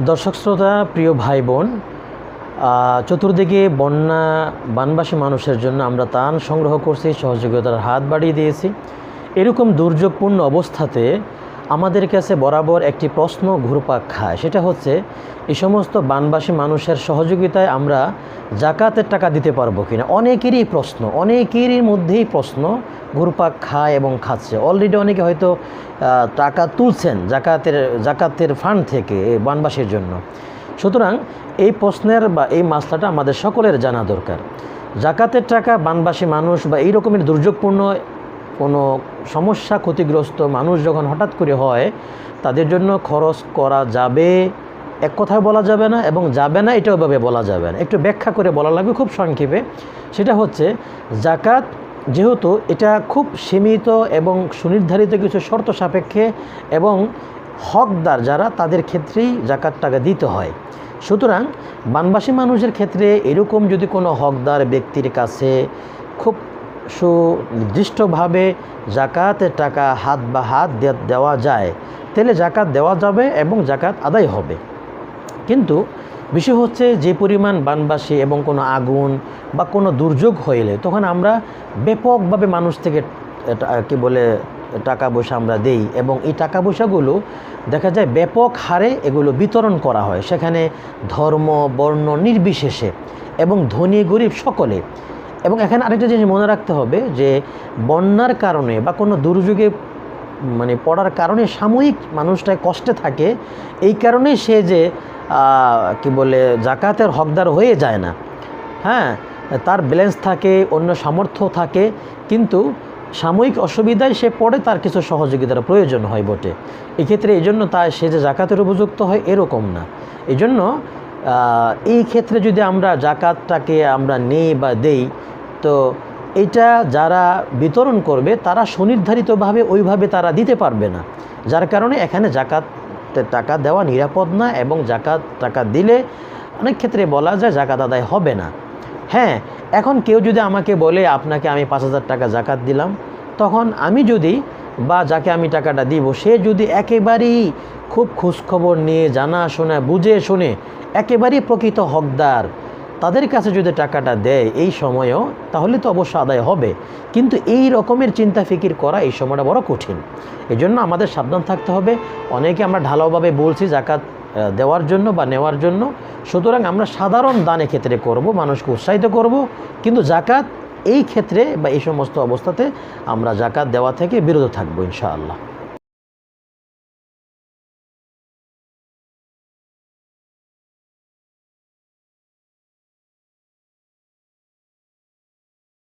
দর্শক শ্রোতা, প্রিয় ভাই বোন, চতুর্দিকে বন্যা বানবাসী মানুষের জন্য আমরা ত্রাণ সংগ্রহ করছি, সহযোগিতার হাত বাড়িয়ে দিয়েছি। এরকম দুর্যোগপূর্ণ অবস্থাতে আমাদের কাছে বরাবর একটি প্রশ্ন ঘুরপাক খায়, সেটা হচ্ছে এই সমস্ত বানবাসী মানুষের সহযোগিতায় আমরা জাকাতের টাকা দিতে পারবো কিনা। অনেকেরই প্রশ্ন, অনেকেরই মধ্যেই প্রশ্ন ঘুরপাক খায় এবং খাচ্ছে। অলরেডি অনেকে হয়তো টাকা তুলছেন জাকাতের ফান্ড থেকে এই বানবাসীর জন্য। সুতরাং এই প্রশ্নের বা এই মাসলাটা আমাদের সকলের জানা দরকার। জাকাতের টাকা বানবাসী মানুষ বা এই রকমের দুর্যোগপূর্ণ কোনো সমস্যা ক্ষতিগ্রস্ত মানুষ যখন হঠাৎ করে হয়, তাদের জন্য খরচ করা যাবে এক কথায় বলা যাবে না, এবং যাবে না এটাও ভাবে বলা যাবে না। একটু ব্যাখ্যা করে বলা লাগবে খুব সংক্ষেপে। সেটা হচ্ছে, জাকাত যেহেতু এটা খুব সীমিত এবং সুনির্ধারিত কিছু শর্ত সাপেক্ষে এবং হকদার যারা, তাদের ক্ষেত্রেই জাকাত টাকা দিতে হয়। সুতরাং বানবাসী মানুষের ক্ষেত্রে এরকম যদি কোনো হকদার ব্যক্তির কাছে খুব সুনির্দিষ্টভাবে জাকাতের টাকা হাত দেওয়া যায়, তাহলে জাকাত দেওয়া যাবে এবং জাকাত আদায় হবে। কিন্তু বিষয় হচ্ছে, যে পরিমাণ বানবাসী এবং কোনো আগুন বা কোনো দুর্যোগ হইলে তখন আমরা ব্যাপকভাবে মানুষ থেকে টাকা পয়সা আমরা দেই, এবং এই টাকা পয়সাগুলো দেখা যায় ব্যাপক হারে এগুলো বিতরণ করা হয়, সেখানে ধর্ম বর্ণ নির্বিশেষে এবং ধনী গরিব সকলে। এবং এখানে আরেকটা জিনিস মনে রাখতে হবে যে বন্যার কারণে বা কোনো দুর্যোগে পড়ার কারণে সাময়িক মানুষটা কষ্টে থাকে, এই কারণেই সে যে জাকাতের হকদার হয়ে যায় না। হ্যাঁ, তার ব্যালেন্স থাকে, অন্য সামর্থ্য থাকে, কিন্তু সাময়িক অসুবিধায় সে পড়ে, তার কিছু সহযোগিতার প্রয়োজন হয় বটে। এক্ষেত্রে এই জন্য সে যে জাকাতের উপযুক্ত হয় এরকম না। এই জন্য এই ক্ষেত্রে যদি আমরা জাকাতটাকে আমরা নেই বা দেই, তো এটা যারা বিতরণ করবে তারা সুনির্ধারিতভাবে ওইভাবে তারা দিতে পারবে না, যার কারণে এখানে জাকাতের টাকা দেওয়া নিরাপদ না, এবং জাকাত টাকা দিলে অনেক ক্ষেত্রে বলা যায় জাকাত আদায় হবে না। হ্যাঁ, এখন কেউ যদি আমাকে বলে আপনাকে আমি 5,000 টাকা জাকাত দিলাম, তখন আমি যদি বা যাকে আমি টাকাটা দিব, সে যদি একেবারেই খুব খোঁজখবর নিয়ে জানা শোনা বুঝে শুনে একেবারেই প্রকৃত হকদার তাদের কাছে যদি টাকাটা দেয় এই সময়েও, তাহলে তো অবশ্য আদায় হবে। কিন্তু এই রকমের চিন্তা ফিকির করা এই সময়টা বড় কঠিন। এই জন্য আমাদের সাবধান থাকতে হবে। অনেকে আমরা ঢালাওভাবে বলছি জাকাত দেওয়ার জন্য বা নেওয়ার জন্য, সুতরাং আমরা সাধারণ দানের ক্ষেত্রে করব, মানুষকে উৎসাহিত করব, কিন্তু জাকাত এই ক্ষেত্রে বা এই সমস্ত অবস্থাতে আমরা জাকাত দেওয়া থেকে বিরত থাকবো ইনশাআল্লাহ।